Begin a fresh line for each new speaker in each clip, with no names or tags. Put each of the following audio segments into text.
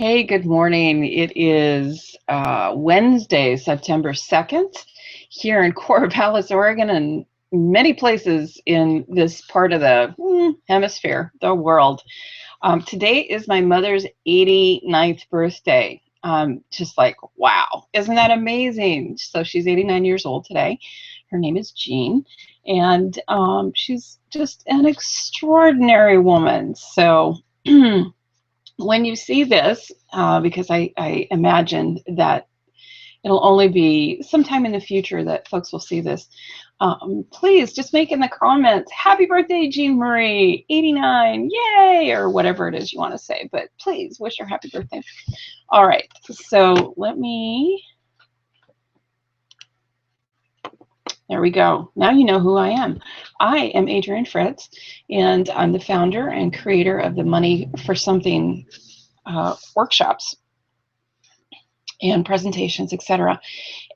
Hey, good morning. It is Wednesday, September 2nd, here in Corvallis, Oregon, and many places in this part of the hemisphere, the world. Today is my mother's 89th birthday. Just like, wow, isn't that amazing? So she's 89 years old today. Her name is Jean, and she's just an extraordinary woman. So when you see this, because I imagine that it'll only be sometime in the future that folks will see this, please just make in the comments, happy birthday, Jean Marie, 89, yay, or whatever it is you want to say, but please wish her happy birthday. All right, so there we go. Now you know who I am. I am Adrienne Fritz, and I'm the founder and creator of the Money for Something workshops and presentations, etc.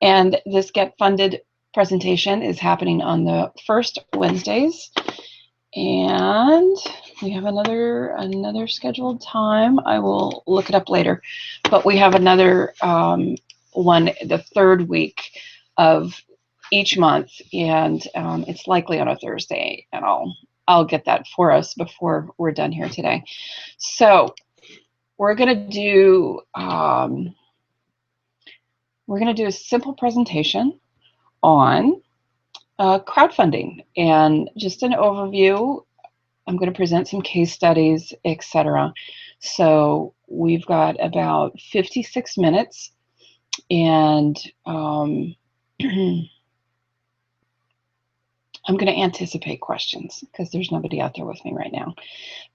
And this Get Funded presentation is happening on the first Wednesdays, and we have another scheduled time. I will look it up later, but we have another one the third week of each month, and it's likely on a Thursday, and I'll get that for us before we're done here today. So we're going to do a simple presentation on crowdfunding and just an overview. I'm going to present some case studies, etc. So we've got about 56 minutes, and I'm going to anticipate questions because there's nobody out there with me right now.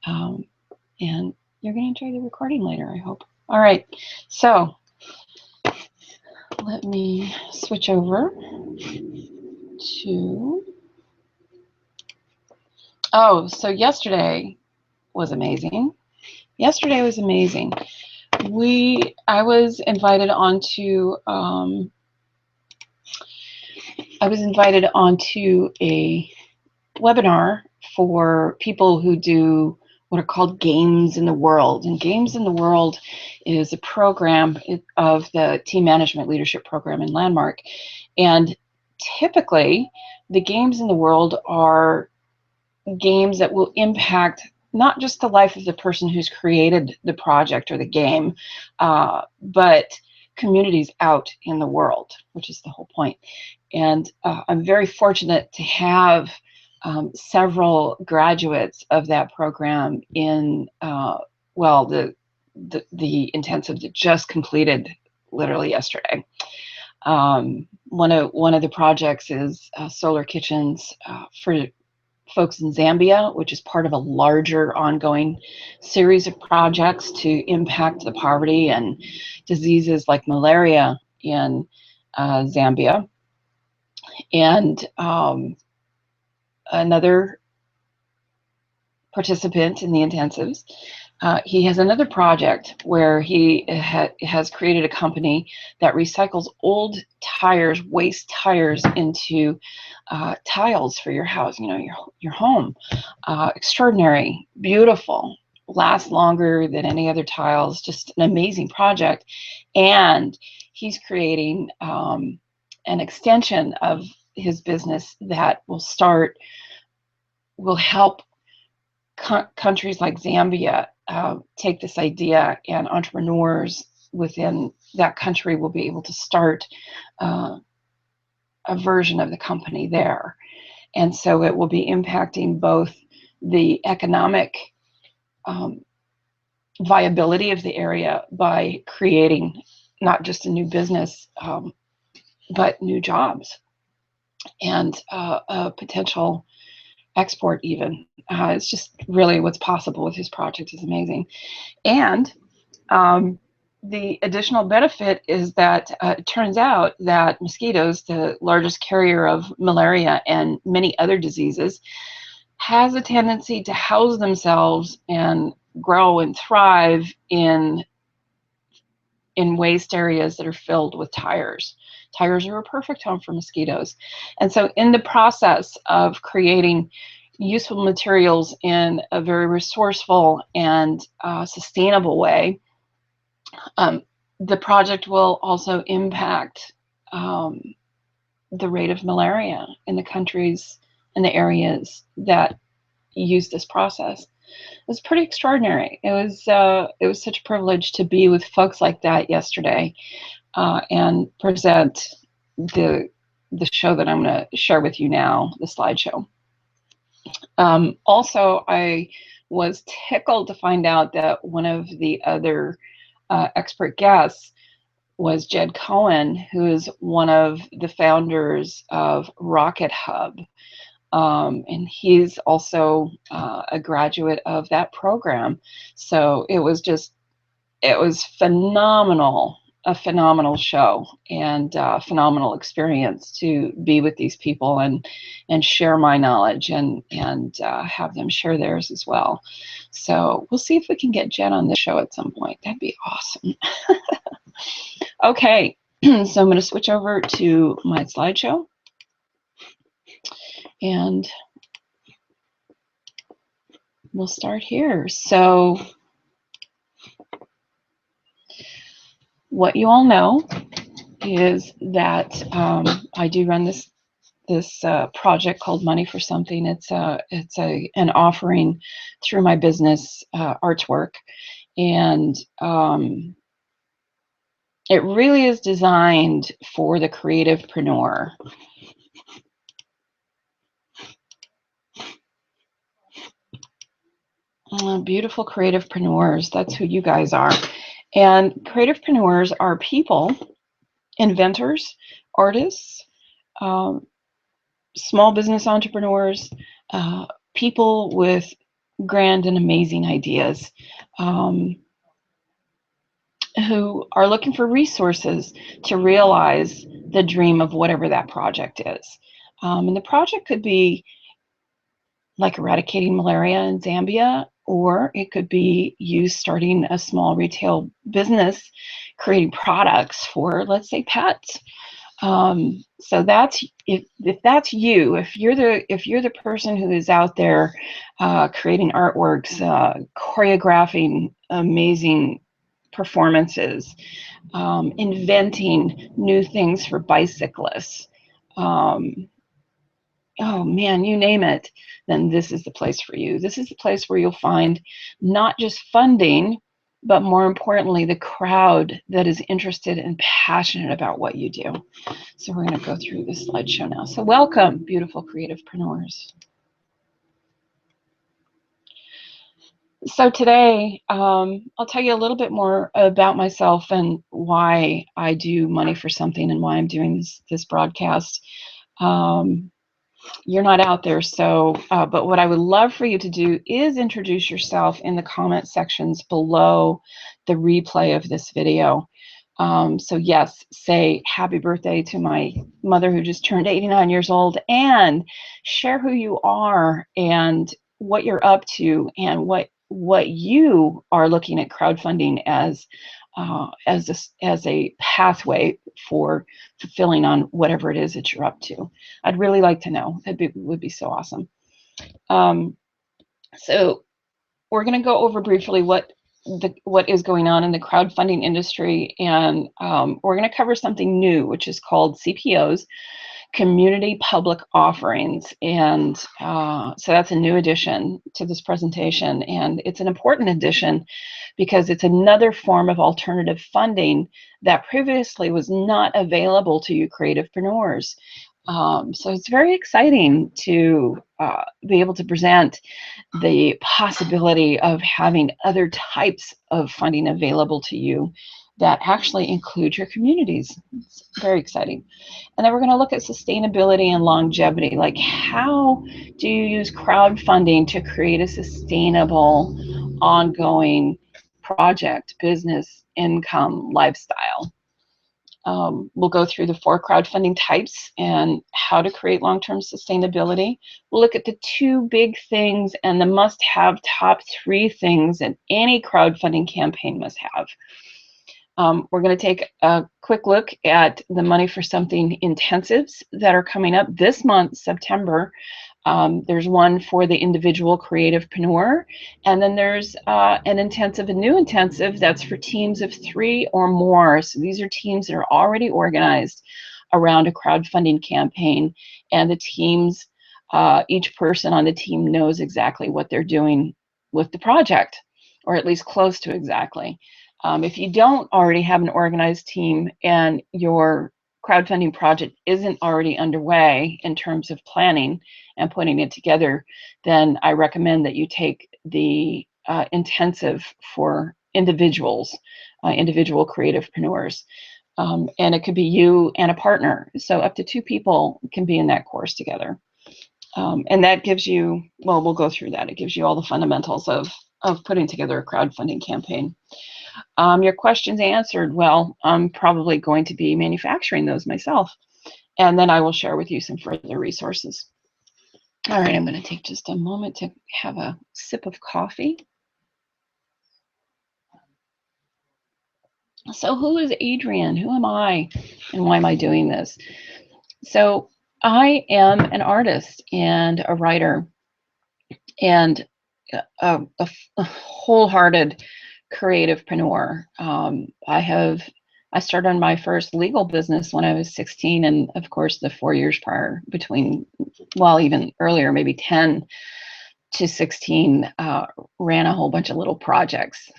And you're going to enjoy the recording later, I hope. All right, so let me switch over to, so yesterday was amazing. I was invited onto a webinar for people who do what are called Games in the World. And Games in the World is a program of the Team Management Leadership Program in Landmark. And typically, the Games in the World are games that will impact not just the life of the person who's created the project or the game, but communities out in the world, which is the whole point. And I'm very fortunate to have several graduates of that program in the intensive that just completed literally yesterday. One of the projects is solar kitchens for folks in Zambia, which is part of a larger ongoing series of projects to impact the poverty and diseases like malaria in Zambia. And another participant in the intensives, he has another project where he has created a company that recycles old tires, waste tires, into tiles for your house, your home. Extraordinary, beautiful, lasts longer than any other tiles, just an amazing project. And he's creating an extension of his business that will help countries like Zambia take this idea, and entrepreneurs within that country will be able to start a version of the company there. And so it will be impacting both the economic viability of the area by creating not just a new business, but new jobs and a potential export even. It's just really what's possible with his project is amazing. And the additional benefit is that it turns out that mosquitoes, the largest carrier of malaria and many other diseases, has a tendency to house themselves and grow and thrive in waste areas that are filled with tires. Tires are a perfect home for mosquitoes. And so in the process of creating useful materials in a very resourceful and sustainable way, The project will also impact the rate of malaria in the countries and the areas that use this process. It was pretty extraordinary. It was such a privilege to be with folks like that yesterday and present the show that I'm going to share with you now, the slideshow. Also, I was tickled to find out that one of the other expert guests was Jed Cohen, who is one of the founders of Rocket Hub. And he's also a graduate of that program. So it was phenomenal, a phenomenal show and phenomenal experience to be with these people and share my knowledge and have them share theirs as well. So we'll see if we can get Jen on this show at some point. That'd be awesome. Okay, so I'm going to switch over to my slideshow. And we'll start here. So what you all know is that I do run this project called Money for Something. It's an offering through my business, Artwork, and it really is designed for the creativepreneur. Beautiful creativepreneurs, that's who you guys are. And creativepreneurs are people, inventors, artists, small business entrepreneurs, people with grand and amazing ideas, who are looking for resources to realize the dream of whatever that project is. And the project could be like eradicating malaria in Zambia, or it could be you starting a small retail business, creating products for, let's say, pets. So that's if that's you, if you're the person who is out there creating artworks, choreographing amazing performances, inventing new things for bicyclists. Oh man, you name it, then this is the place for you. This is the place where you'll find not just funding, but more importantly, the crowd that is interested and passionate about what you do. So we're going to go through this slideshow now. So welcome, beautiful creativepreneurs. So today, I'll tell you a little bit more about myself and why I do Money for Something and why I'm doing this broadcast. You're not out there, so but what I would love for you to do is introduce yourself in the comment sections below the replay of this video. So yes, say happy birthday to my mother who just turned 89 years old, and share who you are and what you're up to and what you are looking at crowdfunding as a pathway for fulfilling on whatever it is that you're up to. I'd really like to know. That would be so awesome. So we're going to go over briefly what is going on in the crowdfunding industry, and we're going to cover something new, which is called CPOs, Community Public Offerings. And so that's a new addition to this presentation, and it's an important addition because it's another form of alternative funding that previously was not available to you creativepreneurs. So it's very exciting to be able to present the possibility of having other types of funding available to you that actually include your communities. It's very exciting. And then we're going to look at sustainability and longevity, like how do you use crowdfunding to create a sustainable, ongoing project, business, income, lifestyle. We'll go through the 4 crowdfunding types and how to create long-term sustainability. We'll look at the 2 big things and the must-have top 3 things that any crowdfunding campaign must have. We're going to take a quick look at the Money for Something intensives that are coming up this month, September. There's one for the individual creativepreneur, and then there's an intensive, a new intensive that's for teams of 3 or more. So these are teams that are already organized around a crowdfunding campaign, and the teams, each person on the team knows exactly what they're doing with the project, or at least close to exactly. If you don't already have an organized team and your crowdfunding project isn't already underway in terms of planning and putting it together, then I recommend that you take the intensive for individuals, individual creativepreneurs. And it could be you and a partner. So up to 2 people can be in that course together. And that gives you, well, we'll go through that. It gives you all the fundamentals of putting together a crowdfunding campaign. Your questions answered. Well, I'm probably going to be manufacturing those myself. And then I will share with you some further resources. All right, I'm going to take just a moment to have a sip of coffee. So who is Adrienne? Who am I? And why am I doing this? So I am an artist and a writer and a wholehearted creativepreneur. I started my first legal business when I was 16, and of course the 4 years prior between, well, even earlier, maybe 10 to 16, ran a whole bunch of little projects,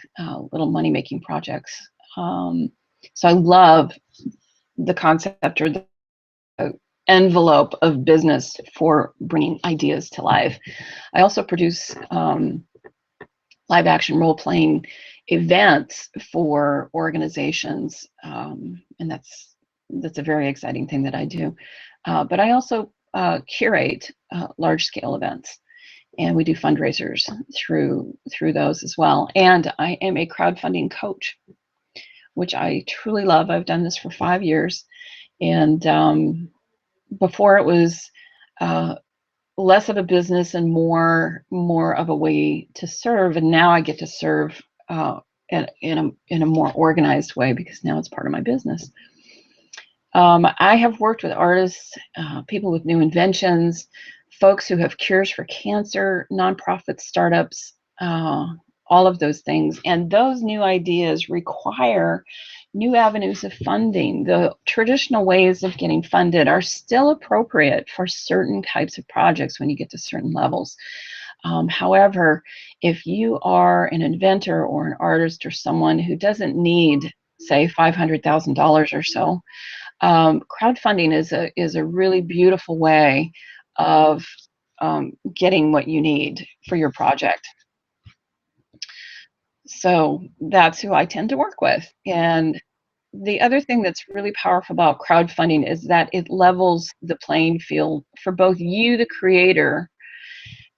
little money-making projects. So I love the concept or the envelope of business for bringing ideas to life. I also produce live action role playing events for organizations, and that's a very exciting thing that I do. But I also curate large scale events, and we do fundraisers through those as well. And I am a crowdfunding coach, which I truly love. I've done this for 5 years, and before it was less of a business and more of a way to serve, and now I get to serve in a more organized way because now it's part of my business. I have worked with artists, people with new inventions, folks who have cures for cancer, nonprofit startups, all of those things. And those new ideas require new avenues of funding. The traditional ways of getting funded are still appropriate for certain types of projects when you get to certain levels. However, if you are an inventor or an artist or someone who doesn't need, say, $500,000 or so, crowdfunding is a really beautiful way of getting what you need for your project. So that's who I tend to work with. And the other thing that's really powerful about crowdfunding is that it levels the playing field for both you, the creator,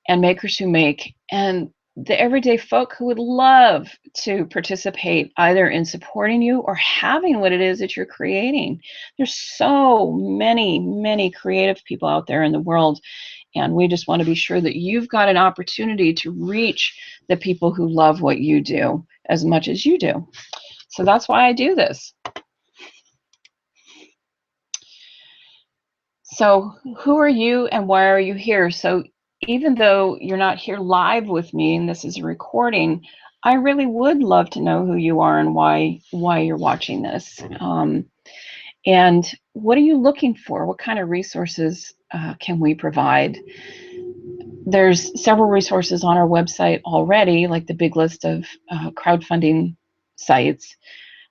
and makers who make, and the everyday folk who would love to participate either in supporting you or having what it is that you're creating. There's so many creative people out there in the world, and we just want to be sure that you've got an opportunity to reach the people who love what you do as much as you do. So that's why I do this. So who are you and why are you here? So even though you're not here live with me and this is a recording, I really would love to know who you are and why you're watching this. And what are you looking for? What kind of resources can we provide? There's several resources on our website already, like the big list of crowdfunding sites.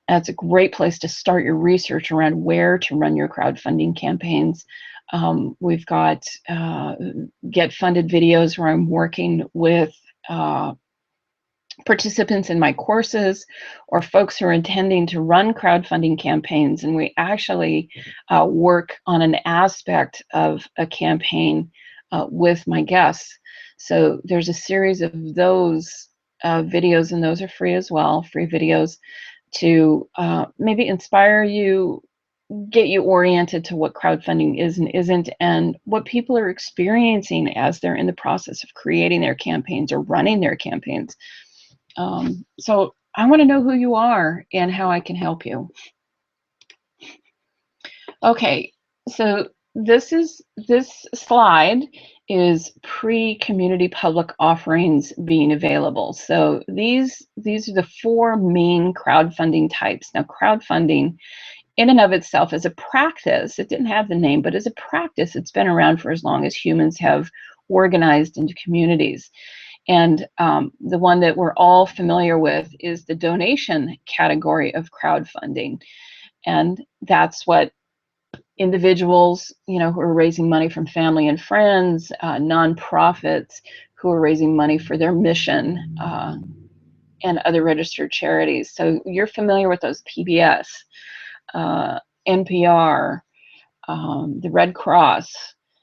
That's a great place to start your research around where to run your crowdfunding campaigns. We've got Get Funded videos where I'm working with participants in my courses or folks who are intending to run crowdfunding campaigns, and we actually work on an aspect of a campaign with my guests. So there's a series of those videos, and those are free as well, free videos to maybe inspire you, get you oriented to what crowdfunding is and isn't, and what people are experiencing as they're in the process of creating their campaigns or running their campaigns. So I want to know who you are and how I can help you. Okay, so this slide is pre-community public offerings being available. So these are the four main crowdfunding types. Now, crowdfunding in and of itself as a practice, it didn't have the name, but as a practice, it's been around for as long as humans have organized into communities. And the one that we're all familiar with is the donation category of crowdfunding. And that's what individuals, who are raising money from family and friends, nonprofits who are raising money for their mission, and other registered charities. So you're familiar with those: PBS, NPR, the Red Cross,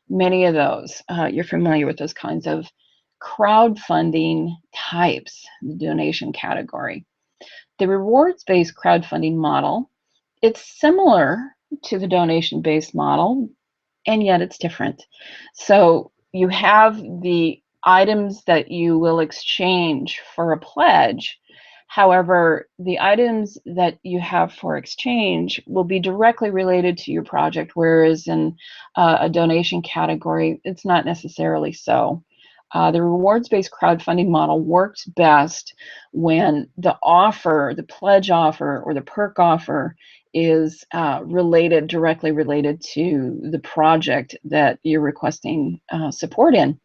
many of those. You're familiar with those kinds of crowdfunding types, the donation category. The rewards-based crowdfunding model, it's similar to the donation-based model, and yet it's different. So you have the items that you will exchange for a pledge. However, the items that you have for exchange will be directly related to your project, whereas in a donation category, it's not necessarily so. The rewards-based crowdfunding model works best when the offer, the pledge offer or the perk offer, is directly related to the project that you're requesting support in.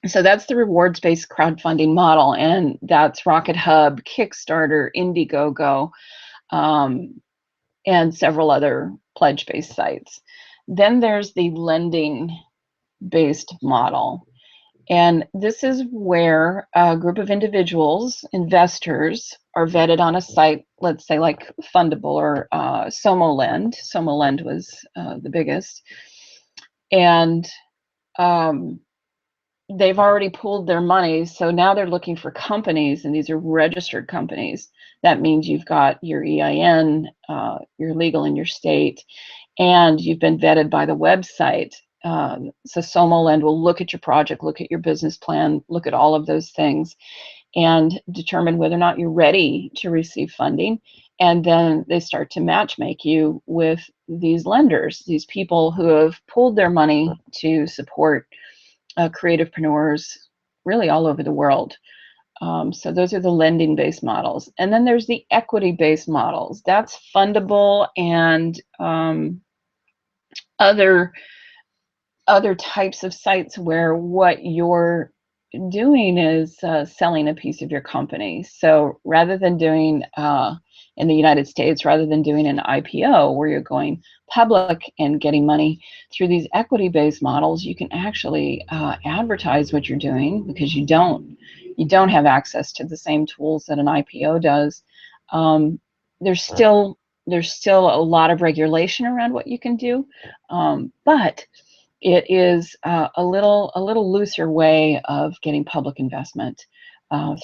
So that's the rewards-based crowdfunding model, and that's Rocket Hub, Kickstarter, Indiegogo, and several other pledge-based sites. Then there's the lending-based model. And this is where a group of individuals, investors, are vetted on a site, let's say like Fundable or SomoLend. SomoLend was the biggest. And they've already pooled their money, so now they're looking for companies, and these are registered companies. That means you've got your EIN, you're legal in your state, and you've been vetted by the website. So SomoLend will look at your project, look at your business plan, look at all of those things, and determine whether or not you're ready to receive funding. And then they start to matchmake you with these lenders, these people who have pooled their money to support creativepreneurs really all over the world. So those are the lending-based models. And then there's the equity-based models. That's Fundable and other types of sites where what you're doing is selling a piece of your company. So rather than doing in the United States, rather than doing an IPO where you're going public and getting money through these equity-based models, you can actually advertise what you're doing, because you don't have access to the same tools that an IPO does. There's still a lot of regulation around what you can do, but it is a little looser way of getting public investment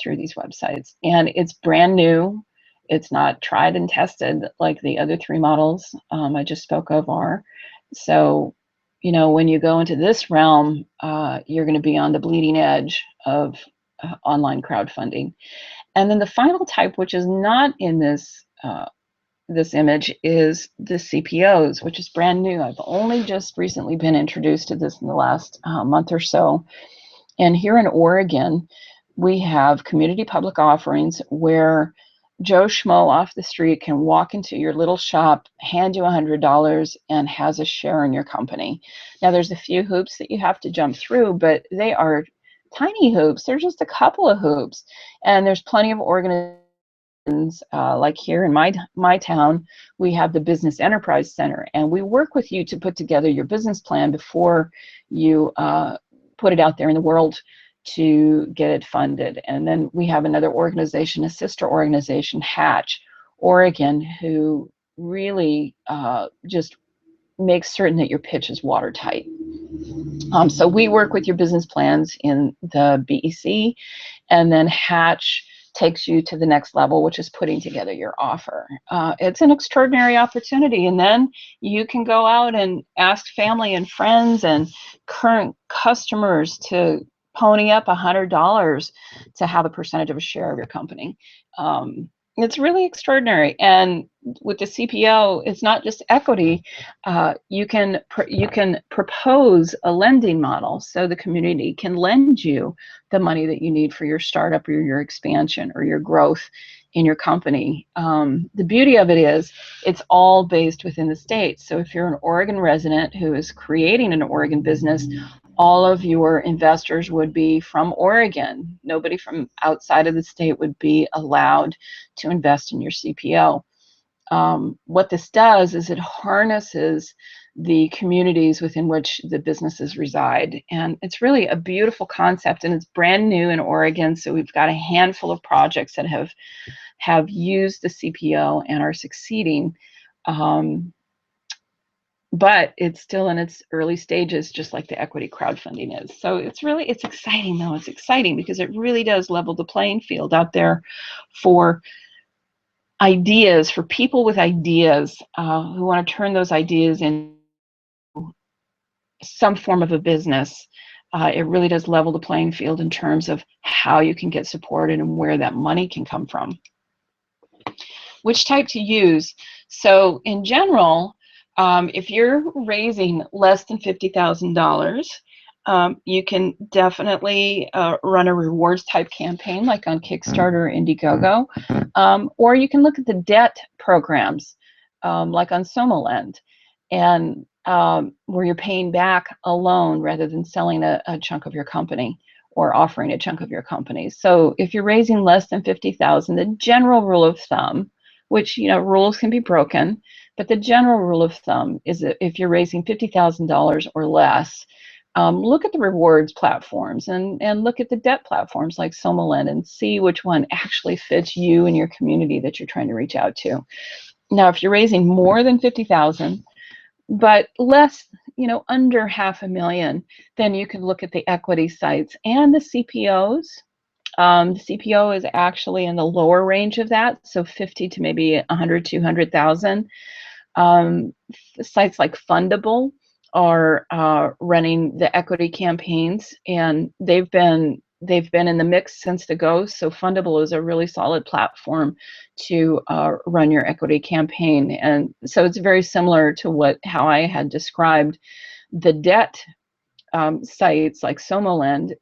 through these websites. And it's brand new. It's not tried and tested like the other three models I just spoke of are. So, when you go into this realm, you're going to be on the bleeding edge of online crowdfunding. And then the final type, which is not in this image, is the CPOs, which is brand new. I've only just recently been introduced to this in the last month or so. And here in Oregon, we have community public offerings where Joe Schmo off the street can walk into your little shop, hand you $100, and has a share in your company. Now, there's a few hoops that you have to jump through, but they are tiny hoops. They're just a couple of hoops. And there's plenty of organizations. Like here in my town, we have the Business Enterprise Center, and we work with you to put together your business plan before you put it out there in the world to get it funded. And then we have another organization, a sister organization, Hatch Oregon, who really just makes certain that your pitch is watertight. So we work with your business plans in the BEC, and then Hatch takes you to the next level, which is putting together your offer. It's an extraordinary opportunity, and then you can go out and ask family and friends and current customers to pony up $100 to have a percentage of a share of your company. It's really extraordinary. And with the CPO, it's not just equity. You can propose a lending model, so the community can lend you the money that you need for your startup or your expansion or your growth in your company. The beauty of it is it's all based within the state. So if you're an Oregon resident who is creating an Oregon business, all of your investors would be from Oregon. Nobody from outside of the state would be allowed to invest in your CPO. What this does is it harnesses the communities within which the businesses reside. And it's really a beautiful concept, and it's brand new in Oregon. So we've got a handful of projects that have used the CPO and are succeeding. But it's still in its early stages, just like the equity crowdfunding is. So it's exciting though. It's exciting because it really does level the playing field out there for ideas, for people with ideas who want to turn those ideas into some form of a business. It really does level the playing field in terms of how you can get supported and where that money can come from. Which type to use? So in general, if you're raising less than $50,000, you can definitely run a rewards type campaign like on Kickstarter or Indiegogo, or you can look at the debt programs like on SomaLend, and where you're paying back a loan rather than selling a chunk of your company or offering a chunk of your company. So if you're raising less than $50,000, the general rule of thumb, which, you know, rules can be broken, but the general rule of thumb is that if you're raising $50,000 or less, look at the rewards platforms and look at the debt platforms like SomaLend and see which one actually fits you and your community that you're trying to reach out to. Now, if you're raising more than $50,000, but less, you know, under $500,000, then you can look at the equity sites and the CPOs. The CPO is actually in the lower range of that, so 50 to maybe 100, 200,000. Sites like Fundable are running the equity campaigns, and they've been in the mix since the go. So Fundable is a really solid platform to run your equity campaign, and so it's very similar to how I had described the debt sites like SomaLend.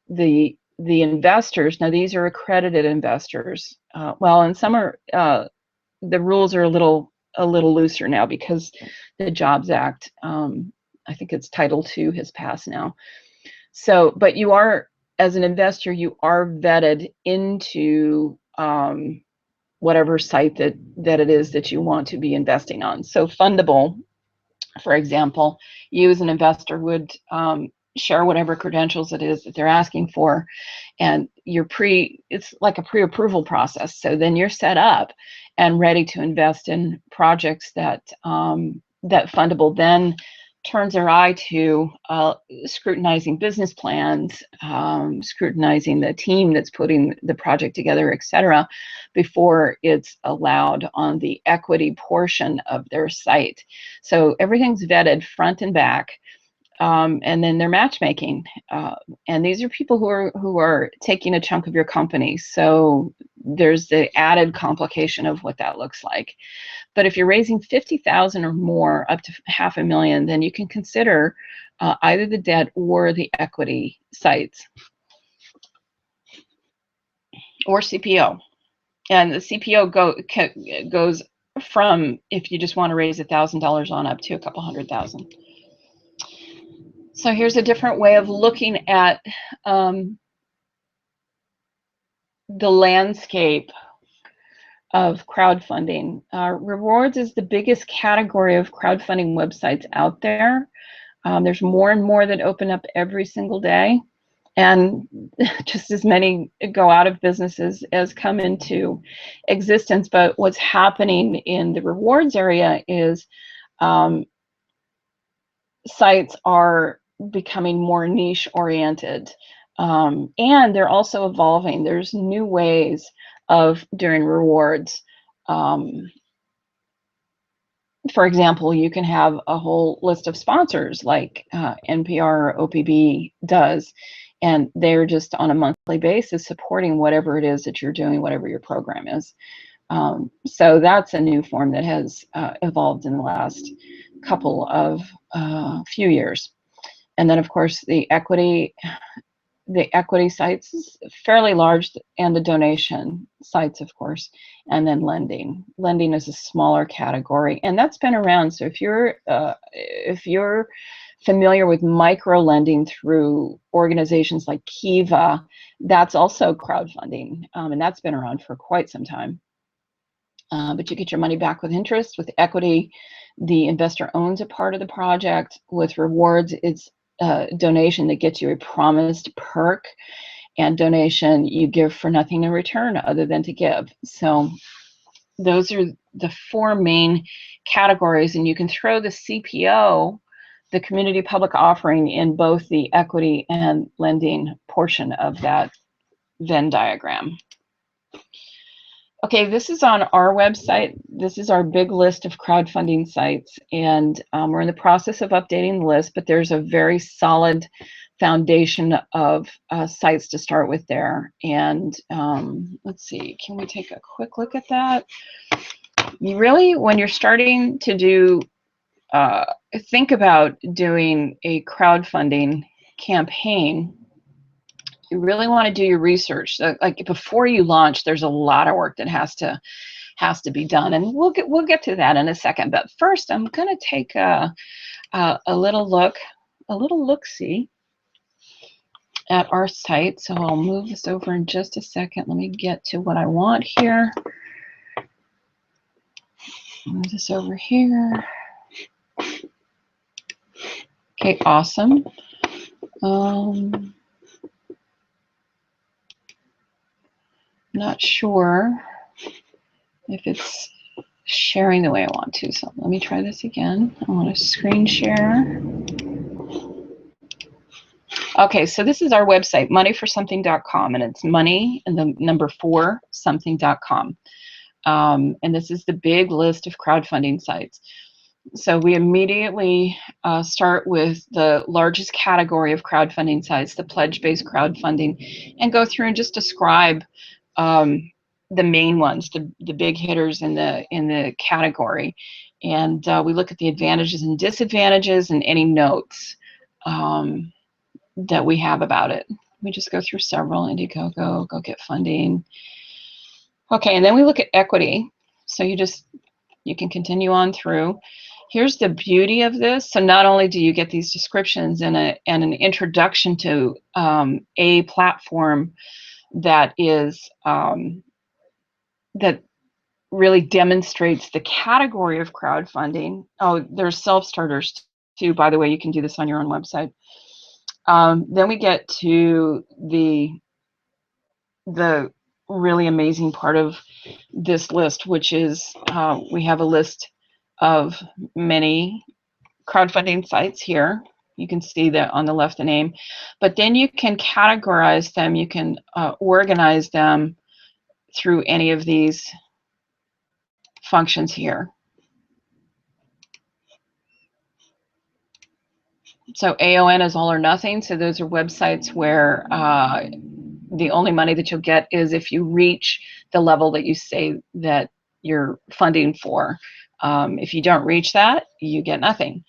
The investors, now these are accredited investors. Well, and some are the rules are a little looser now because the Jobs Act, I think it's Title II has passed now. So, but you are, as an investor, you are vetted into whatever site that it is that you want to be investing on. So Fundable, for example, you as an investor would share whatever credentials it is that they're asking for, and it's like a pre-approval process. So then you're set up and ready to invest in projects that that Fundable then turns their eye to, scrutinizing business plans, scrutinizing the team that's putting the project together, etc., before it's allowed on the equity portion of their site. So everything's vetted front and back. And then they're matchmaking, and these are people who are taking a chunk of your company. So there's the added complication of what that looks like. But if you're raising 50,000 or more, up to $500,000, then you can consider either the debt or the equity sites or CPO. And the CPO goes from, if you just want to raise $1,000 on, up to a couple $100,000. So here's a different way of looking at the landscape of crowdfunding. Rewards is the biggest category of crowdfunding websites out there. There's more and more that open up every single day, and just as many go out of businesses as come into existence. But what's happening in the rewards area is sites are becoming more niche oriented, and they're also evolving. There's new ways of doing rewards. For example, you can have a whole list of sponsors like NPR or OPB does, and they're just on a monthly basis supporting whatever it is that you're doing, whatever your program is. So that's a new form that has evolved in the last couple of few years. And then, of course, the equity sites is fairly large, and the donation sites, of course, and then lending. Lending is a smaller category, and that's been around. So if you're familiar with micro lending through organizations like Kiva, that's also crowdfunding, and that's been around for quite some time. But you get your money back with interest. With equity, the investor owns a part of the project. With rewards, it's a donation that gets you a promised perk, and donation you give for nothing in return other than to give. So those are the four main categories, and you can throw the CPO, the community public offering, in both the equity and lending portion of that Venn diagram. Okay, this is on our website. This is our big list of crowdfunding sites, and we're in the process of updating the list, but there's a very solid foundation of sites to start with there. And let's see, can we take a quick look at that? You really, when you're starting to do, think about doing a crowdfunding campaign, you really want to do your research. Like before you launch, there's a lot of work that has to be done, and we'll get to that in a second. But first, I'm going to take a little look-see at our site. So I'll move this over in just a second. Let me get to what I want here. Move this over here. Okay, awesome. Not sure if it's sharing the way I want to, so let me try this again. I want to screen share. Okay, so this is our website, moneyforsomething.com, and it's money and the number 4 something.com. And this is the big list of crowdfunding sites. So we immediately start with the largest category of crowdfunding sites, the pledge-based crowdfunding, and go through and just describe the main ones, the big hitters in the category. And we look at the advantages and disadvantages and any notes that we have about it. We just go through several: Indiegogo, Go Get Funding. Okay, and then we look at equity. So you can continue on through. Here's the beauty of this. So not only do you get these descriptions and an introduction to a platform that is that really demonstrates the category of crowdfunding. Oh, there's self-starters too, by the way. You can do this on your own website. Then we get to the really amazing part of this list, which is we have a list of many crowdfunding sites here. You can see that on the left, the name, but then you can categorize them. You can organize them through any of these functions here. So AON is all or nothing. So those are websites where the only money that you'll get is if you reach the level that you say that you're funding for. If you don't reach that, you get nothing.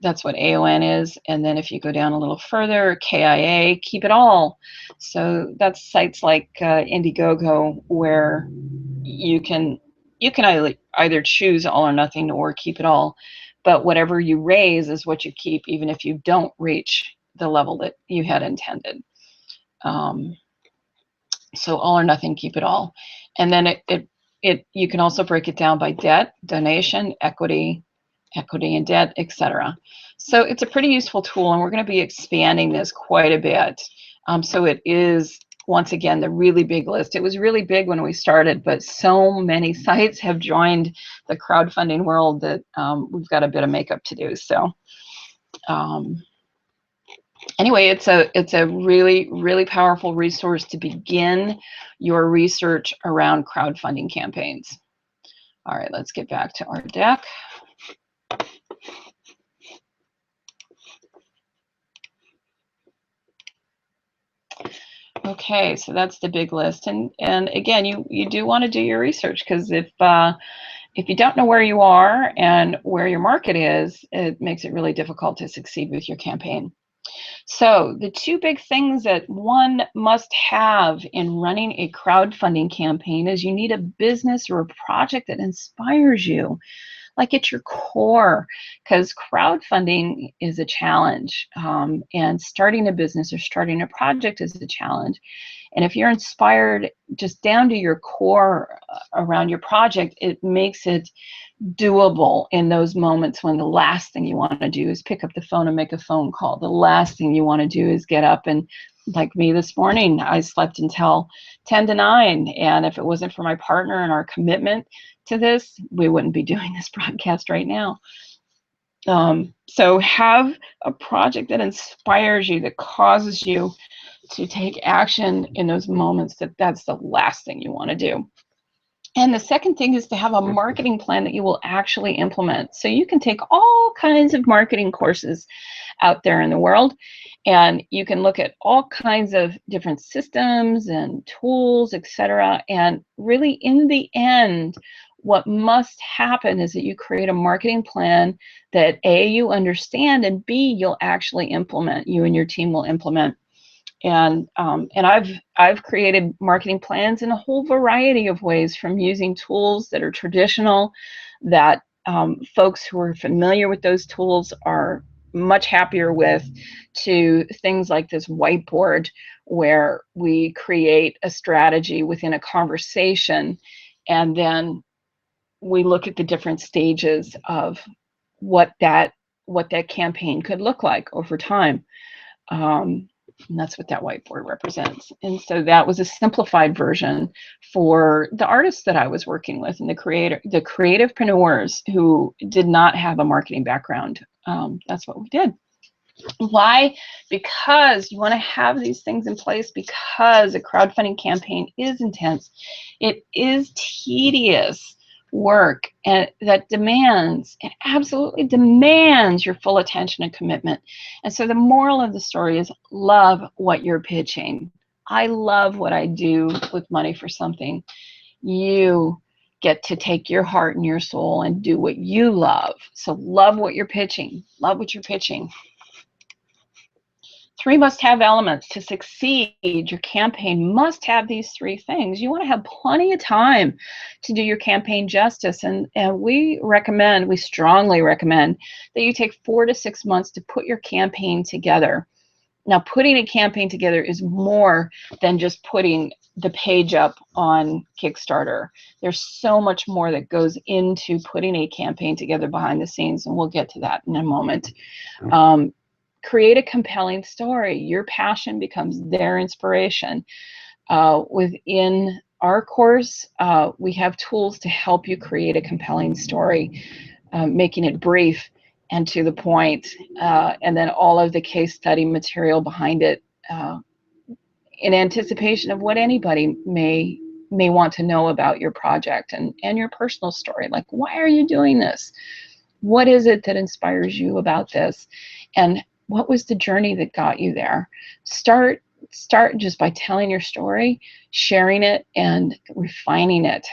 That's what AON is. And then if you go down a little further, KIA, keep it all. So that's sites like Indiegogo, where you can either choose all or nothing or keep it all. But whatever you raise is what you keep, even if you don't reach the level that you had intended. So all or nothing, keep it all. And then you can also break it down by debt, donation, equity and debt, etc. So it's a pretty useful tool, and we're going to be expanding this quite a bit. So it is, once again, the really big list. It was really big when we started, but so many sites have joined the crowdfunding world that we've got a bit of makeup to do. So anyway, it's a really, really powerful resource to begin your research around crowdfunding campaigns. All right, let's get back to our deck. Okay, so that's the big list, and again, you do want to do your research, because if you don't know where you are and where your market is, it makes it really difficult to succeed with your campaign. So the two big things that one must have in running a crowdfunding campaign is you need a business or a project that inspires you, like at your core, because crowdfunding is a challenge, and starting a business or starting a project is a challenge. And if you're inspired just down to your core around your project, it makes it doable in those moments when the last thing you want to do is pick up the phone and make a phone call. The last thing you want to do is get up and, like me this morning, I slept until 10 to 9. And if it wasn't for my partner and our commitment to this, we wouldn't be doing this broadcast right now. So have a project that inspires you, that causes you to take action in those moments that's the last thing you want to do. And the second thing is to have a marketing plan that you will actually implement. So you can take all kinds of marketing courses out there in the world, and you can look at all kinds of different systems and tools, etc. And really, in the end, what must happen is that you create a marketing plan that A, you understand, and B, you'll actually implement. You and your team will implement. And I've created marketing plans in a whole variety of ways, from using tools that are traditional, that folks who are familiar with those tools are much happier with, to things like this whiteboard, where we create a strategy within a conversation, and then we look at the different stages of what that campaign could look like over time. And that's what that whiteboard represents. And so that was a simplified version for the artists that I was working with, and the creativepreneurs who did not have a marketing background. That's what we did. Why? Because you want to have these things in place, because a crowdfunding campaign is intense. It is tedious work, and that it absolutely demands your full attention and commitment. And so the moral of the story is, love what you're pitching. I love what I do with Money for Something. You get to take your heart and your soul and do what you love. So love what you're pitching. Love what you're pitching. 3 must-have elements to succeed. Your campaign must have these 3 things. You want to have plenty of time to do your campaign justice, and we strongly recommend that you take 4 to 6 months to put your campaign together. Now, putting a campaign together is more than just putting the page up on Kickstarter. There's so much more that goes into putting a campaign together behind the scenes, and we'll get to that in a moment. Create a compelling story. Your passion becomes their inspiration. Within our course, we have tools to help you create a compelling story, making it brief and to the point, and then all of the case study material behind it, in anticipation of what anybody may want to know about your project and your personal story. Like, why are you doing this? What is it that inspires you about this? And what was the journey that got you there? Start just by telling your story, sharing it, and refining it.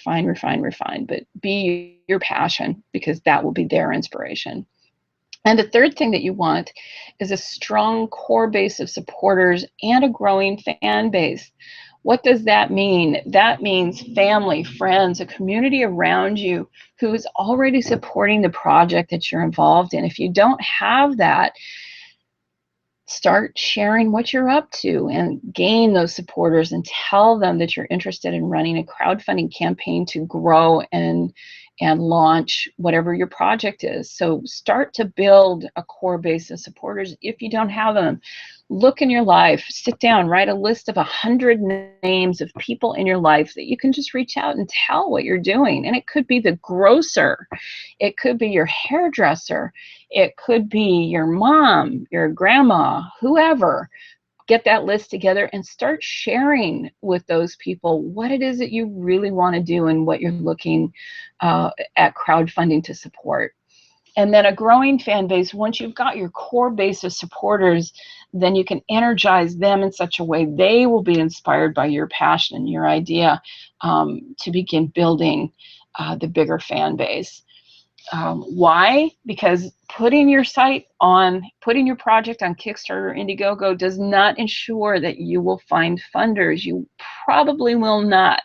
Refine, but be your passion, because that will be their inspiration. And the third thing that you want is a strong core base of supporters and a growing fan base. What does that mean? That means family, friends, a community around you who is already supporting the project that you're involved in. If you don't have that, start sharing what you're up to and gain those supporters, and tell them that you're interested in running a crowdfunding campaign to grow and launch whatever your project is. So start to build a core base of supporters. If you don't have them, look in your life, sit down, write a list of 100 names of people in your life that you can just reach out and tell what you're doing. And it could be the grocer, it could be your hairdresser, it could be your mom, your grandma, whoever. Get that list together and start sharing with those people what it is that you really want to do and what you're looking at crowdfunding to support. And then a growing fan base, once you've got your core base of supporters, then you can energize them in such a way they will be inspired by your passion and your idea to begin building the bigger fan base. Why? Because putting your project on Kickstarter or Indiegogo does not ensure that you will find funders. You probably will not.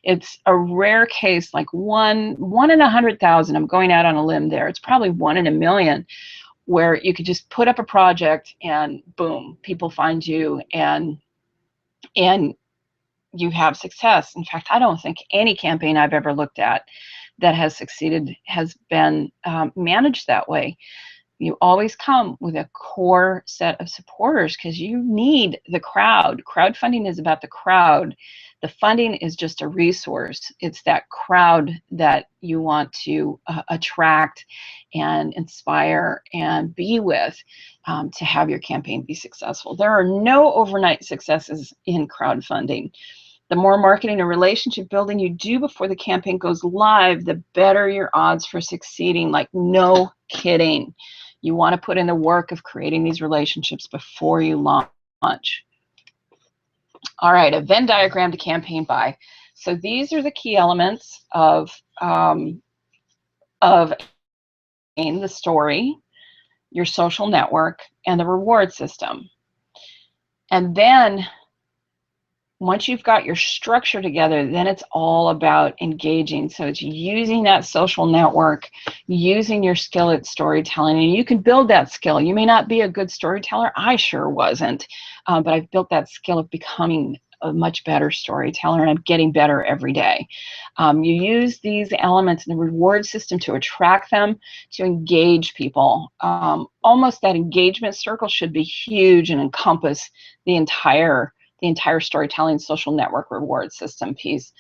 It's a rare case, like one in 100,000. I'm going out on a limb there. It's probably 1 in a million, where you could just put up a project and boom, people find you and you have success. In fact, I don't think any campaign I've ever looked at that has succeeded has been managed that way. You always come with a core set of supporters because you need the crowd. Crowdfunding is about the crowd. The funding is just a resource. It's that crowd that you want to attract and inspire and be with to have your campaign be successful. There are no overnight successes in crowdfunding. The more marketing and relationship building you do before the campaign goes live, the better your odds for succeeding. Like, no kidding. You want to put in the work of creating these relationships before you launch. All right, a Venn diagram to campaign buy. So these are the key elements of the story, your social network, and the reward system. And then once you've got your structure together, then it's all about engaging. So it's using that social network, using your skill at storytelling, and you can build that skill. You may not be a good storyteller. I sure wasn't, but I've built that skill of becoming a much better storyteller, and I'm getting better every day. You use these elements in the reward system to attract them, to engage people. Almost that engagement circle should be huge and encompass the entire storytelling social network reward system piece,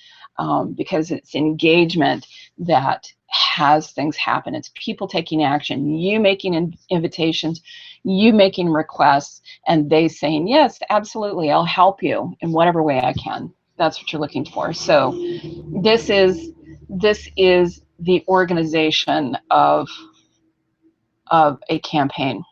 because it's engagement that has things happen. It's people taking action, you making invitations, you making requests, and they saying, yes, absolutely, I'll help you in whatever way I can. That's what you're looking for. So this is the organization of a campaign.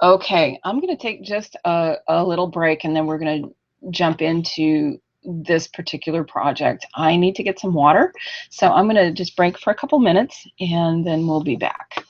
Okay, I'm going to take just a little break, and then we're going to jump into this particular project. I need to get some water, so I'm going to just break for a couple minutes, and then we'll be back.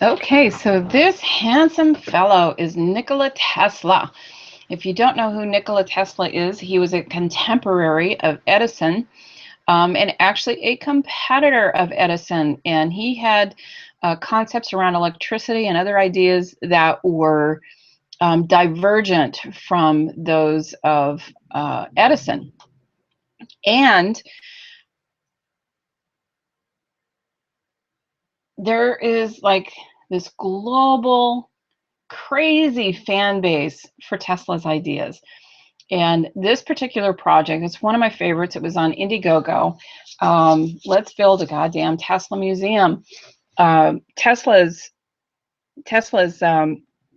Okay, so this handsome fellow is Nikola Tesla. If you don't know who Nikola Tesla is, he was a contemporary of Edison, and actually a competitor of Edison. And he had concepts around electricity and other ideas that were divergent from those of Edison. And there is like this global, crazy fan base for Tesla's ideas. And this particular project, it's one of my favorites. It was on Indiegogo. Let's build a goddamn Tesla museum. Tesla's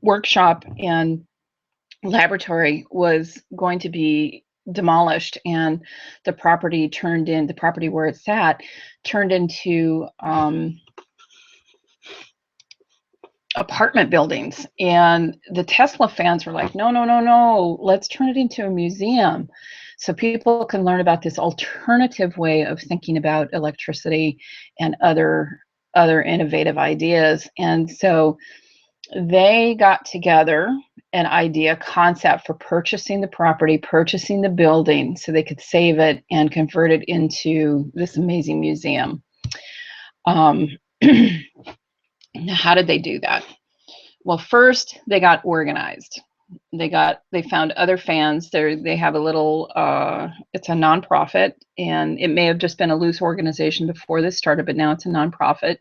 workshop and laboratory was going to be demolished, and the property where it sat turned into apartment buildings. And the Tesla fans were like, no, no, no, no, let's turn it into a museum so people can learn about this alternative way of thinking about electricity and other innovative ideas. And so they got together an idea concept for purchasing the property, purchasing the building so they could save it and convert it into this amazing museum. How did they do that? Well, first they got organized. They found other fans. They have a little it's a nonprofit, and it may have just been a loose organization before this started, but now it's a nonprofit.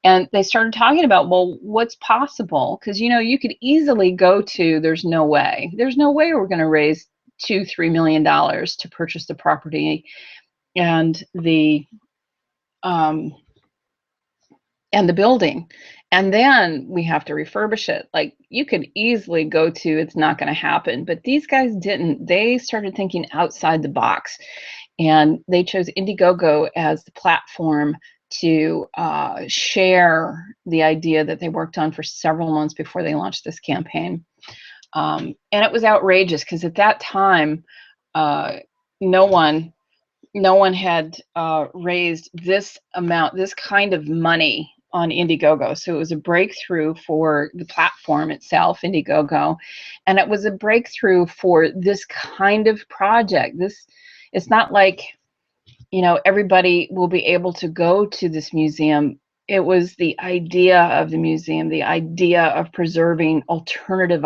And they started talking about, well, what's possible? Because you could easily go to, there's no way we're going to raise $2-3 million to purchase the property and the building, and then we have to refurbish it. Like, you could easily go to, it's not going to happen. But these guys didn't. They started thinking outside the box, and they chose Indiegogo as the platform to share the idea that they worked on for several months before they launched this campaign. And it was outrageous because at that time, no one had raised this amount, this kind of money on Indiegogo. So it was a breakthrough for the platform itself, Indiegogo, and it was a breakthrough for this kind of project. It's not like, everybody will be able to go to this museum. It was the idea of the museum, the idea of preserving alternative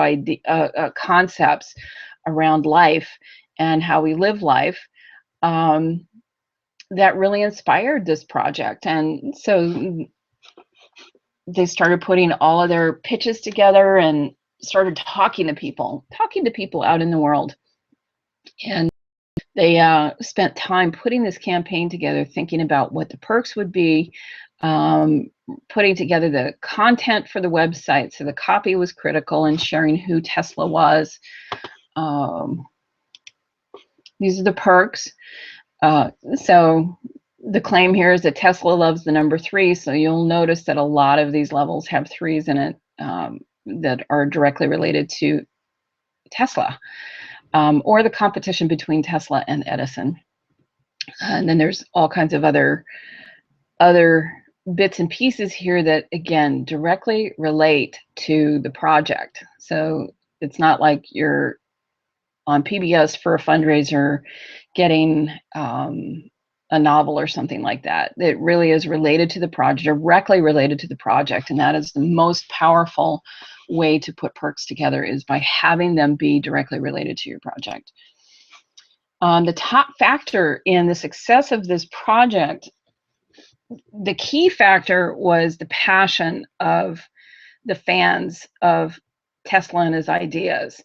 concepts around life and how we live life, that really inspired this project. And so they started putting all of their pitches together and started talking to people out in the world. And they spent time putting this campaign together, thinking about what the perks would be, putting together the content for the website. So the copy was critical, and sharing who Tesla was. These are the perks. So the claim here is that Tesla loves the number 3. So you'll notice that a lot of these levels have 3s in it, that are directly related to Tesla, or the competition between Tesla and Edison. And then there's all kinds of other bits and pieces here that, again, directly relate to the project. So it's not like you're on PBS for a fundraiser getting a novel or something like that. It really is related to the project, directly related to the project, and that is the most powerful way to put perks together, is by having them be directly related to your project. The top factor in the success of this project, the key factor, was the passion of the fans of Tesla and his ideas.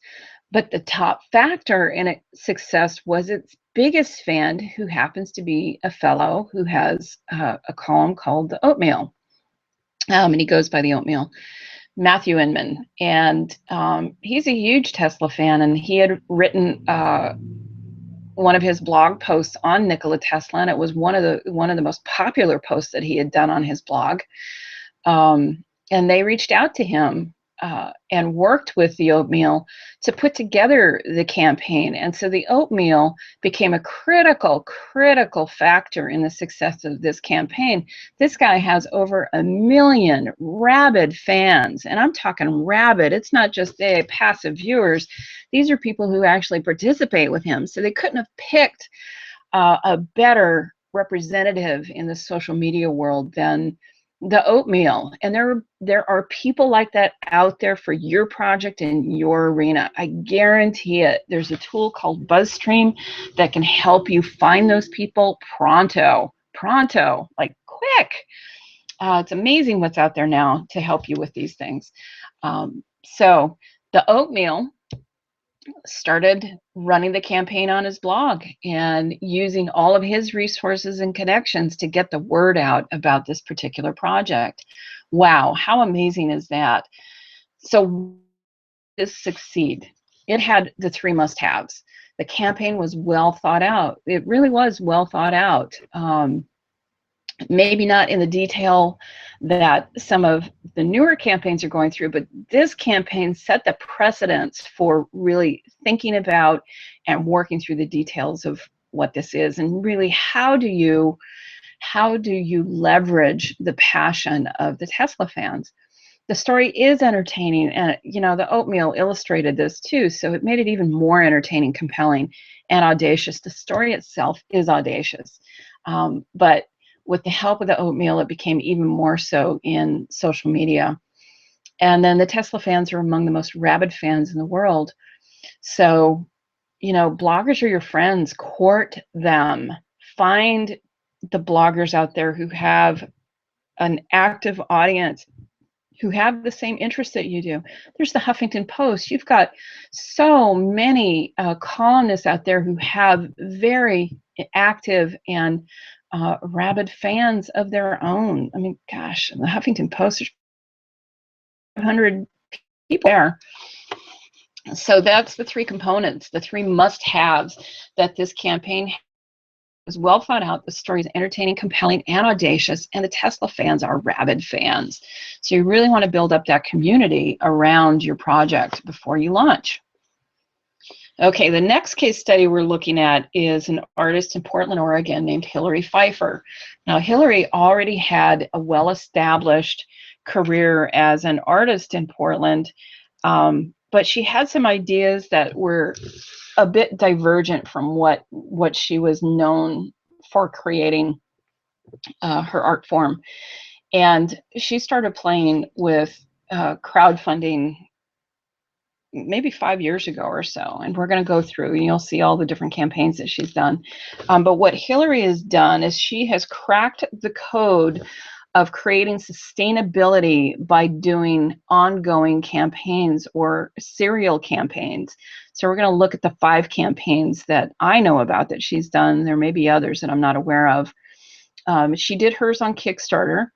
But the top factor in its success was its biggest fan, who happens to be a fellow who has a column called The Oatmeal. And he goes by The Oatmeal, Matthew Inman. And he's a huge Tesla fan, and he had written one of his blog posts on Nikola Tesla, and it was one of the most popular posts that he had done on his blog. And they reached out to him and worked with the oatmeal to put together the campaign. And so the oatmeal became a critical factor in the success of this campaign. This guy has over 1 million rabid fans, and I'm talking rabid. It's not just passive viewers. These are people who actually participate with him. So they couldn't have picked a better representative in the social media world than the oatmeal. And there are people like that out there for your project in your arena. I guarantee it. There's a tool called BuzzStream that can help you find those people pronto, like quick. It's amazing what's out there now to help you with these things. So the oatmeal started running the campaign on his blog and using all of his resources and connections to get the word out about this particular project. Wow, how amazing is that? So this succeed. It had the 3 must-haves. The campaign was well thought out. It really was well thought out. Maybe not in the detail that some of the newer campaigns are going through, but this campaign set the precedence for really thinking about and working through the details of what this is, and really how do you leverage the passion of the Tesla fans. The story is entertaining, and the oatmeal illustrated this too, so it made it even more entertaining, compelling, and audacious. The story itself is audacious, but with the help of the oatmeal, it became even more so in social media. And then the Tesla fans are among the most rabid fans in the world. So, bloggers are your friends. Court them. Find the bloggers out there who have an active audience, who have the same interests that you do. There's the Huffington Post. You've got so many columnists out there who have very active and rabid fans of their own. I mean, gosh, the Huffington Post, there's 500 people there. So that's the 3 components, the 3 must-haves that this campaign was well thought out. The story is entertaining, compelling, and audacious, and the Tesla fans are rabid fans. So you really want to build up that community around your project before you launch. Okay, the next case study we're looking at is an artist in Portland, Oregon named Hillary Pfeiffer. Now, Hillary already had a well-established career as an artist in Portland, but she had some ideas that were a bit divergent from what she was known for creating her art form. And she started playing with crowdfunding maybe 5 years ago or so, and we're going to go through and you'll see all the different campaigns that she's done. But what Hillary has done is she has cracked the code of creating sustainability by doing ongoing campaigns or serial campaigns. So we're going to look at the 5 campaigns that I know about that she's done. There may be others that I'm not aware of. She did hers on Kickstarter,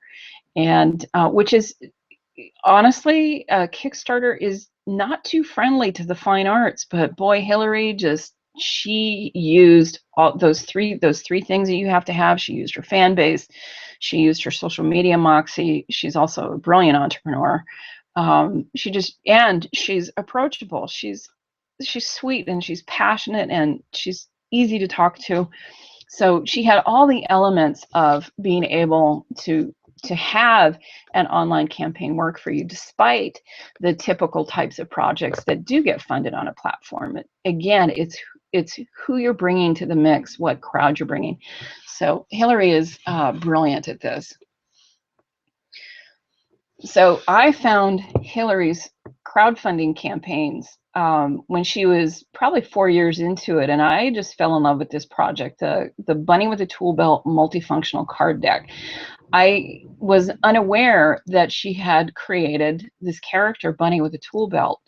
and which is honestly, Kickstarter is not too friendly to the fine arts, but boy, Hillary she used all those three things that you have to have. She used her fan base, she used her social media moxie. She's also a brilliant entrepreneur. She's approachable. She's sweet, and she's passionate, and she's easy to talk to. So she had all the elements of being able to have an online campaign work for you, despite the typical types of projects that do get funded on a platform. Again, it's who you're bringing to the mix, what crowd you're bringing. So Hillary is brilliant at this. So I found Hillary's crowdfunding campaigns when she was probably 4 years into it, and I just fell in love with this project, the Bunny with a Tool Belt multifunctional card deck. I was unaware that she had created this character, Bunny with a Tool Belt,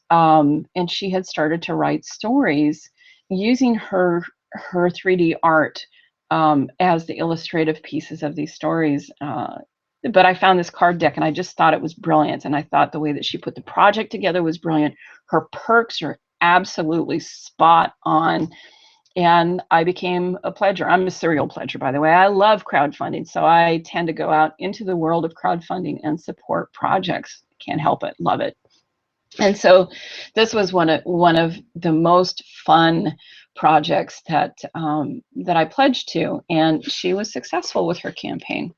and she had started to write stories using her 3D art as the illustrative pieces of these stories. But I found this card deck, and I just thought it was brilliant, and I thought the way that she put the project together was brilliant. Her perks are absolutely spot on. And I became a pledger. I'm a serial pledger, by the way. I love crowdfunding, so I tend to go out into the world of crowdfunding and support projects can't help it, love it. And so this was one of the most fun projects that that I pledged to, and she was successful with her campaign.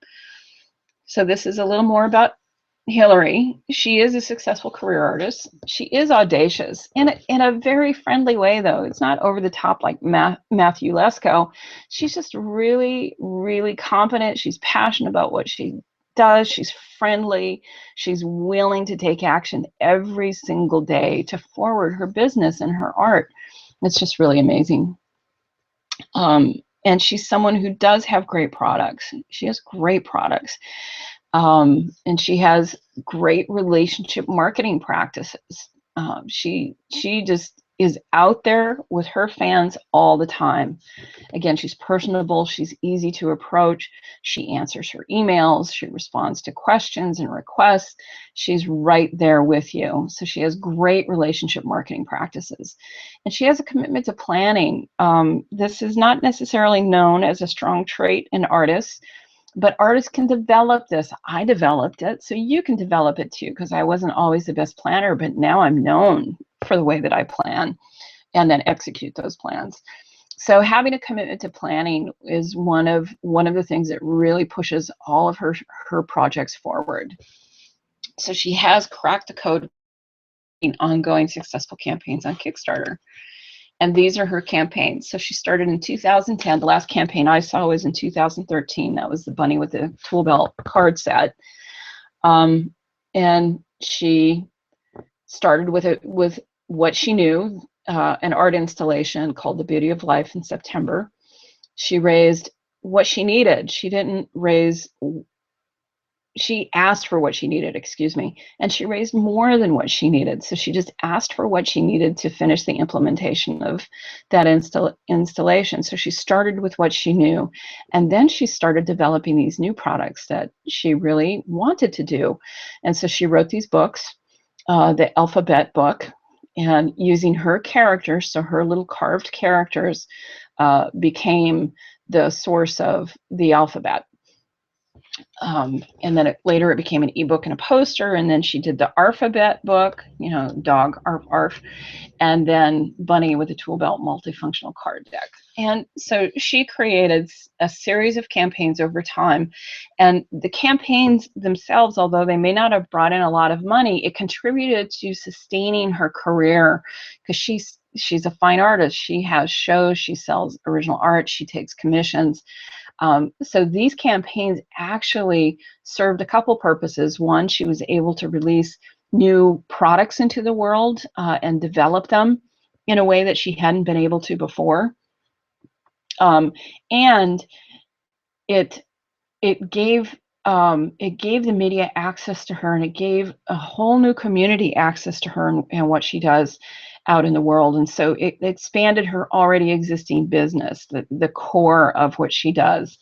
So this is a little more about Hillary. She is a successful career artist. She is audacious in a very friendly way, though. It's not over the top like Matthew Lesko. She's just really, really confident. She's passionate about what she does. She's friendly. She's willing to take action every single day to forward her business and her art. It's just really amazing. And she's someone who does have great products. She has great products. And she has great relationship marketing practices. She just is out there with her fans all the time. Again, she's personable. She's easy to approach. She answers her emails. She responds to questions and requests. She's right there with you. So she has great relationship marketing practices. And she has a commitment to planning. This is not necessarily known as a strong trait in artists, but artists can develop this. I developed it, so you can develop it too, because I wasn't always the best planner, but now I'm known for the way that I plan and then execute those plans. So having a commitment to planning is one of the things that really pushes all of her projects forward. So she has cracked the code in ongoing successful campaigns on Kickstarter. And these are her campaigns. So she started in 2010. The last campaign I saw was in 2013. That was the bunny with the tool belt card set. And she started with what she knew, an art installation called The Beauty of Life in September. She raised what she needed. She asked for what she needed, and she raised more than what she needed. So she just asked for what she needed to finish the implementation of that installation. So she started with what she knew, and then she started developing these new products that she really wanted to do. And so she wrote these books, the alphabet book, and using her characters, so her little carved characters became the source of the alphabet. And then later it became an ebook and a poster, and then she did the alphabet book, dog, arf, arf, and then bunny with a tool belt multifunctional card deck. And so she created a series of campaigns over time, and the campaigns themselves, although they may not have brought in a lot of money, it contributed to sustaining her career, because she's a fine artist. She has shows, she sells original art, she takes commissions. So these campaigns actually served a couple purposes. One, she was able to release new products into the world and develop them in a way that she hadn't been able to before. And it gave the media access to her, and it gave a whole new community access to her and what she does out in the world. And so it expanded her already existing business, the core of what she does.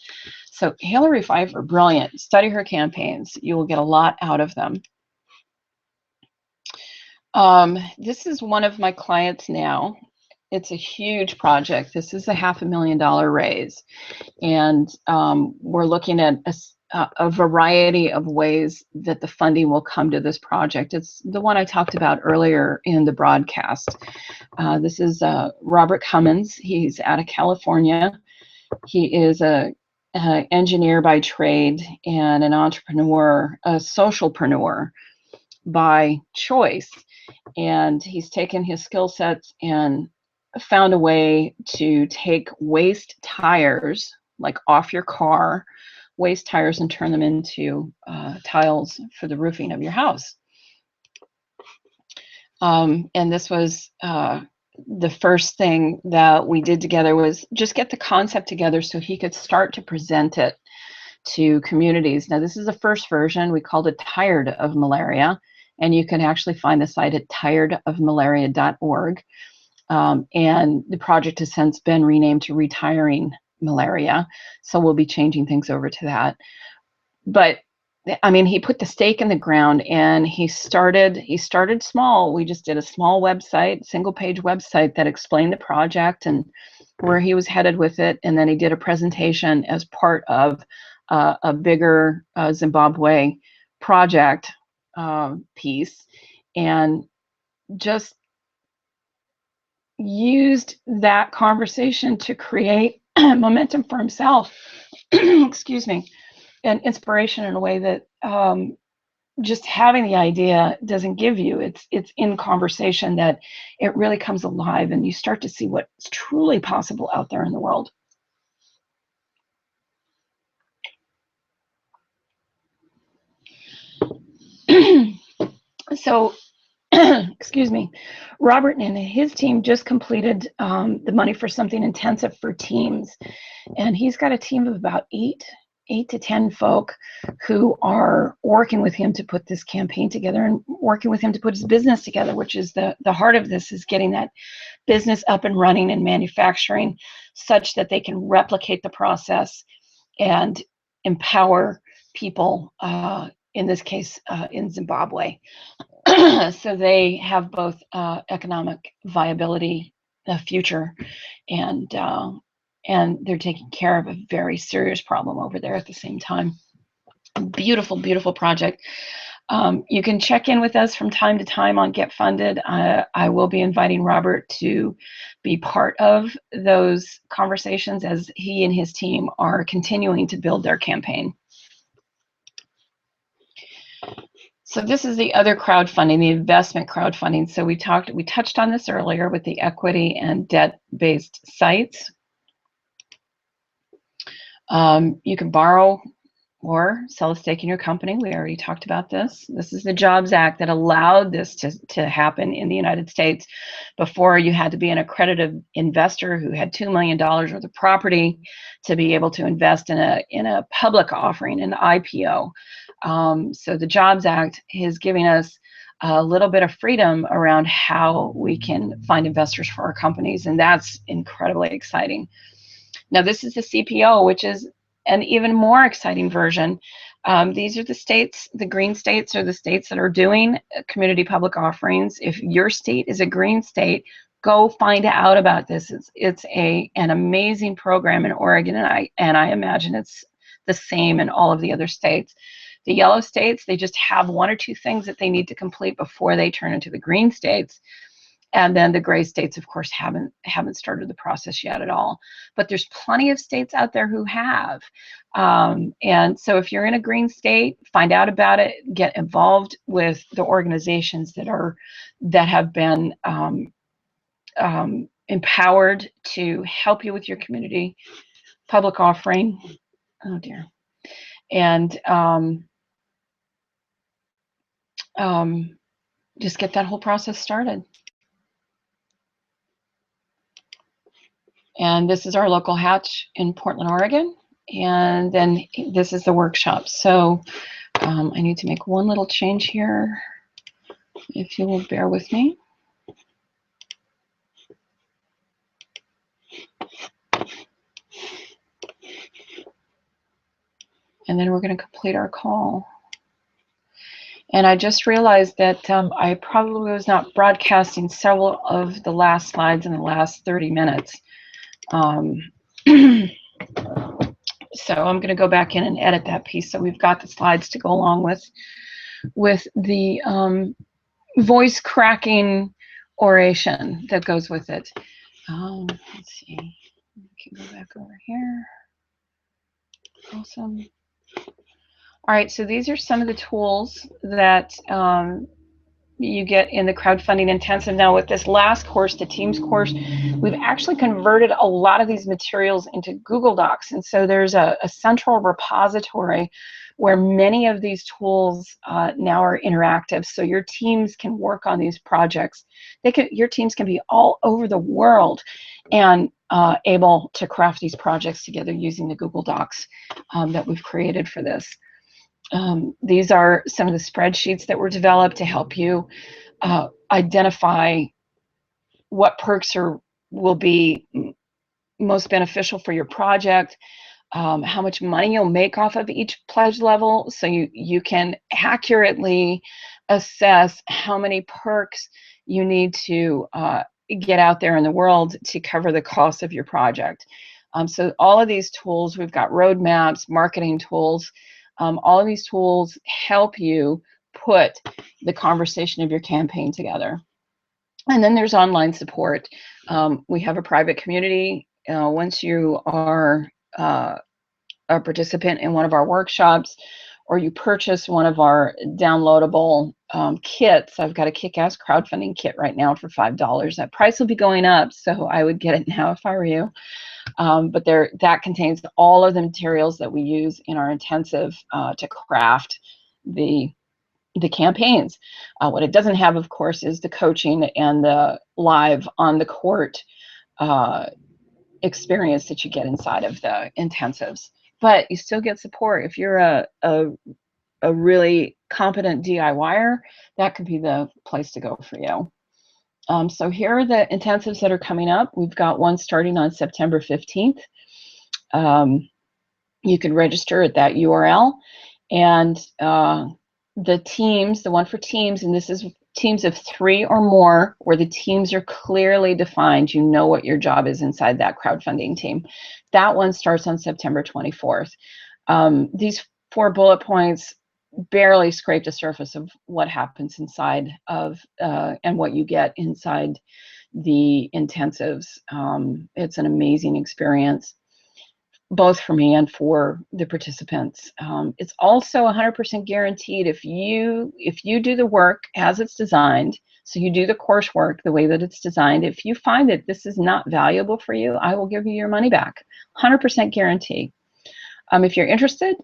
So Hillary Pfeiffer, brilliant. Study her campaigns. You will get a lot out of them. This is one of my clients now. It's a huge project. This is a $500,000 raise. And we're looking at a variety of ways that the funding will come to this project. It's the one I talked about earlier in the broadcast. This is Robert Cummins. He's out of California. He is an engineer by trade and an entrepreneur, a socialpreneur by choice. And he's taken his skill sets and found a way to take waste tires, like off your car, waste tires, and turn them into tiles for the roofing of your house. And this was the first thing that we did together, was just get the concept together so he could start to present it to communities. Now, this is the first version. We called it Tired of Malaria, and you can actually find the site at tiredofmalaria.org. And the project has since been renamed to Retiring Malaria, so we'll be changing things over to that. But I mean, he put the stake in the ground, and he started small. We just did a small website, single page website that explained the project and where he was headed with it. And then he did a presentation as part of a bigger Zimbabwe project piece, and just used that conversation to create momentum for himself, excuse me, and inspiration in a way that just having the idea doesn't give you. It's in conversation that it really comes alive, and you start to see what's truly possible out there in the world. So, excuse me, Robert and his team just completed the Money for Something intensive for teams, and he's got a team of about eight to 10 folk who are working with him to put this campaign together, and working with him to put his business together, which is the heart of this, is getting that business up and running and manufacturing such that they can replicate the process and empower people, in this case, in Zimbabwe. So they have both economic viability, a future, and they're taking care of a very serious problem over there at the same time. Beautiful, beautiful project. You can check in with us from time to time on Get Funded. I will be inviting Robert to be part of those conversations as he and his team are continuing to build their campaign. So this is the other crowdfunding, the investment crowdfunding. So we touched on this earlier with the equity and debt-based sites. You can borrow or sell a stake in your company. We already talked about this. This is the Jobs Act that allowed this to happen in the United States. Before, you had to be an accredited investor who had $2 million worth of property to be able to invest in a public offering, an IPO. So the Jobs Act is giving us a little bit of freedom around how we can find investors for our companies, and that's incredibly exciting. Now, this is the CPO, which is an even more exciting version. These are the states, the green states are the states that are doing community public offerings. If your state is a green state, go find out about this. It's an amazing program in Oregon, and I imagine it's the same in all of the other states. The yellow states, they just have one or two things that they need to complete before they turn into the green states. And then the gray states, of course, haven't started the process yet at all. But there's plenty of states out there who have. And so if you're in a green state, find out about it, get involved with the organizations that have been empowered to help you with your community public offering. Oh dear. And just get that whole process started. And this is our local hatch in Portland, Oregon. And then this is the workshop. So I need to make one little change here, if you will bear with me. And then we're going to complete our call. And I just realized that I probably was not broadcasting several of the last slides in the last 30 minutes. So I'm going to go back in and edit that piece so we've got the slides to go along with the voice cracking oration that goes with it. Let's see. We can go back over here. Awesome. All right, so these are some of the tools that you get in the crowdfunding intensive. Now with this last course, the Teams course, we've actually converted a lot of these materials into Google Docs. And so there's a central repository where many of these tools now are interactive. So your teams can work on these projects. Your teams can be all over the world and able to craft these projects together using the Google Docs that we've created for this. These are some of the spreadsheets that were developed to help you identify what perks will be most beneficial for your project, how much money you'll make off of each pledge level, so you can accurately assess how many perks you need to get out there in the world to cover the cost of your project. So all of these tools, we've got roadmaps, marketing tools. All of these tools help you put the conversation of your campaign together. And then there's online support. We have a private community. Once you are a participant in one of our workshops, or you purchase one of our downloadable kits. I've got a kick-ass crowdfunding kit right now for $5. That price will be going up, so I would get it now if I were you. But that contains all of the materials that we use in our intensive to craft the campaigns. What it doesn't have, of course, is the coaching and the live on the court experience that you get inside of the intensives. But you still get support. If you're a really competent DIYer, that could be the place to go for you. So here are the intensives that are coming up. We've got one starting on September 15th. You can register at that URL. And the teams, the one for teams, and this is teams of 3 or more, where the teams are clearly defined. You know what your job is inside that crowdfunding team. That one starts on September 24th. These 4 bullet points barely scrape the surface of what happens inside of and what you get inside the intensives. It's an amazing experience, both for me and for the participants. It's also 100% guaranteed if you do the work as it's designed. So you do the coursework the way that it's designed. If you find that this is not valuable for you, I will give you your money back. 100% guarantee. If you're interested,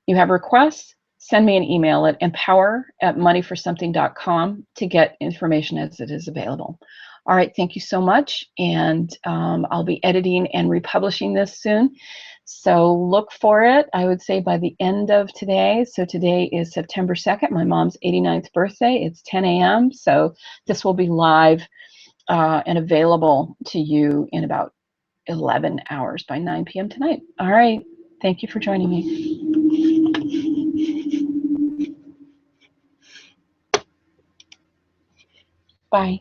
you have requests, send me an email at empower@moneyforsomething.com to get information as it is available. All right, thank you so much, and I'll be editing and republishing this soon, so look for it, I would say, by the end of today. So today is September 2nd, my mom's 89th birthday. It's 10 a.m., so this will be live and available to you in about 11 hours by 9 p.m. tonight. All right, thank you for joining me. Bye.